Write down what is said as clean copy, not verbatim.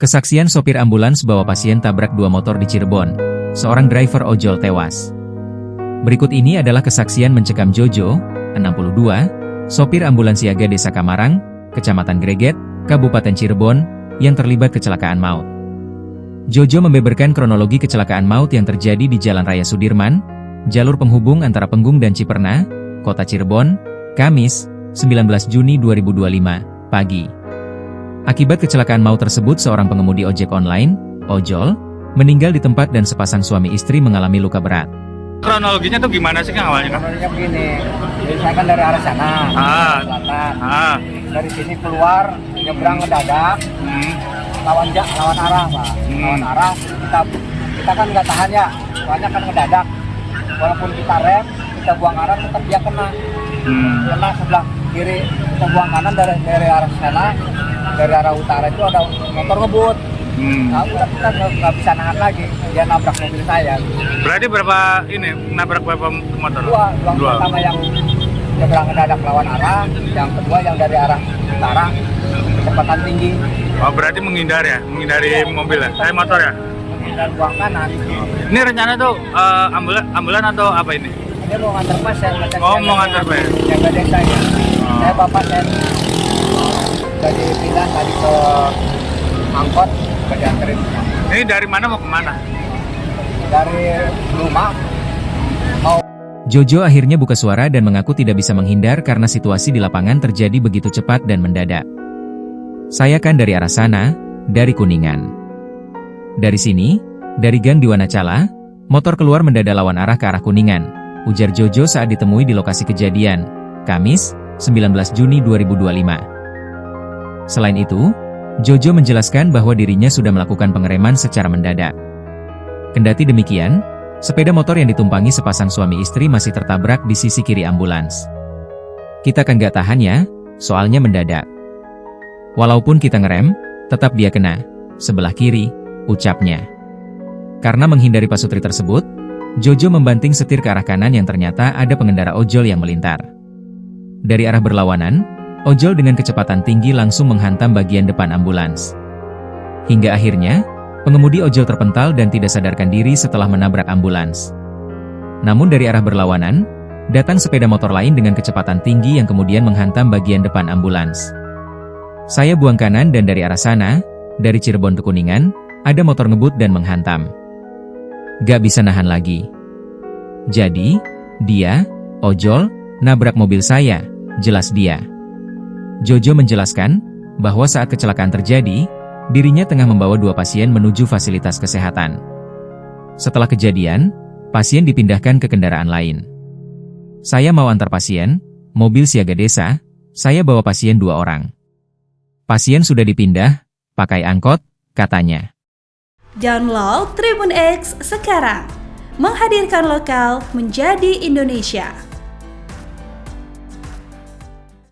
Kesaksian sopir ambulans bawa pasien tabrak dua motor di Cirebon. Seorang driver ojol tewas. Berikut ini adalah kesaksian mencekam Jojo, 62, sopir ambulans siaga Desa Kamarang, Kecamatan Greget, Kabupaten Cirebon, yang terlibat kecelakaan maut. Jojo membeberkan kronologi kecelakaan maut yang terjadi di Jalan Raya Sudirman, jalur penghubung antara Penggung dan Ciperna, Kota Cirebon, Kamis, 19 Juni 2025, pagi. Akibat kecelakaan maut tersebut seorang pengemudi ojek online, ojol, meninggal di tempat dan sepasang suami istri mengalami luka berat. Kronologinya tuh gimana sih Kang awalnya? Kronologinya begini, jadi saya kan dari arah sana, selatan. Dari sini keluar, nyebrang ngedadak, lawan arah Pak. Lawan arah, kita kan nggak tahan ya, soalnya kan ngedadak. Walaupun kita rem, kita buang arah, tetap dia kena. Kena sebelah kiri, kita buang kanan dari arah sana, dari arah utara itu ada motor ngebut. Nah, udah kita nggak bisa nahan lagi, dia nabrak mobil saya. Berarti nabrak berapa motor? Dua. Pertama yang nyebrang ngedadak lawan arah, yang kedua yang dari arah utara, kecepatan tinggi. Oh, berarti menghindari mobil ya? Motor ya? Menghindari buang kanan. Ini rencana tuh ambulan atau apa ini? Dia mau ngantar pasien. Oh, mau ngantar pasien. Jaga desa ya. Saya bapak saya dari pindah tadi ke angkot, ke dianterin. Ini dari mana mau kemana? Dari rumah mau. Jojo akhirnya buka suara dan mengaku tidak bisa menghindar karena situasi di lapangan terjadi begitu cepat dan mendadak. Saya kan dari arah sana, dari Kuningan. Dari sini, dari gang di Wanacala, motor keluar mendadak lawan arah ke arah Kuningan, ujar Jojo saat ditemui di lokasi kejadian, Kamis, 19 Juni 2025. Selain itu, Jojo menjelaskan bahwa dirinya sudah melakukan pengereman secara mendadak. Kendati demikian, sepeda motor yang ditumpangi sepasang suami istri masih tertabrak di sisi kiri ambulans. Kita kan gak tahan ya, soalnya mendadak. Walaupun kita ngerem, tetap dia kena, sebelah kiri, ucapnya. Karena menghindari pasutri tersebut, Jojo membanting setir ke arah kanan yang ternyata ada pengendara ojol yang melintar. Dari arah berlawanan, ojol dengan kecepatan tinggi langsung menghantam bagian depan ambulans. Hingga akhirnya, pengemudi ojol terpental dan tidak sadarkan diri setelah menabrak ambulans. Namun dari arah berlawanan, datang sepeda motor lain dengan kecepatan tinggi yang kemudian menghantam bagian depan ambulans. Saya buang kanan dan dari arah sana, dari Cirebon ke Kuningan, ada motor ngebut dan menghantam. Gak bisa nahan lagi. Jadi, dia, ojol, nabrak mobil saya, jelas dia. Jojo menjelaskan bahwa saat kecelakaan terjadi, dirinya tengah membawa dua pasien menuju fasilitas kesehatan. Setelah kejadian, pasien dipindahkan ke kendaraan lain. Saya mau antar pasien, mobil siaga desa, saya bawa pasien 2 orang. Pasien sudah dipindah, pakai angkot, katanya. Download Tribun X sekarang, menghadirkan lokal menjadi Indonesia.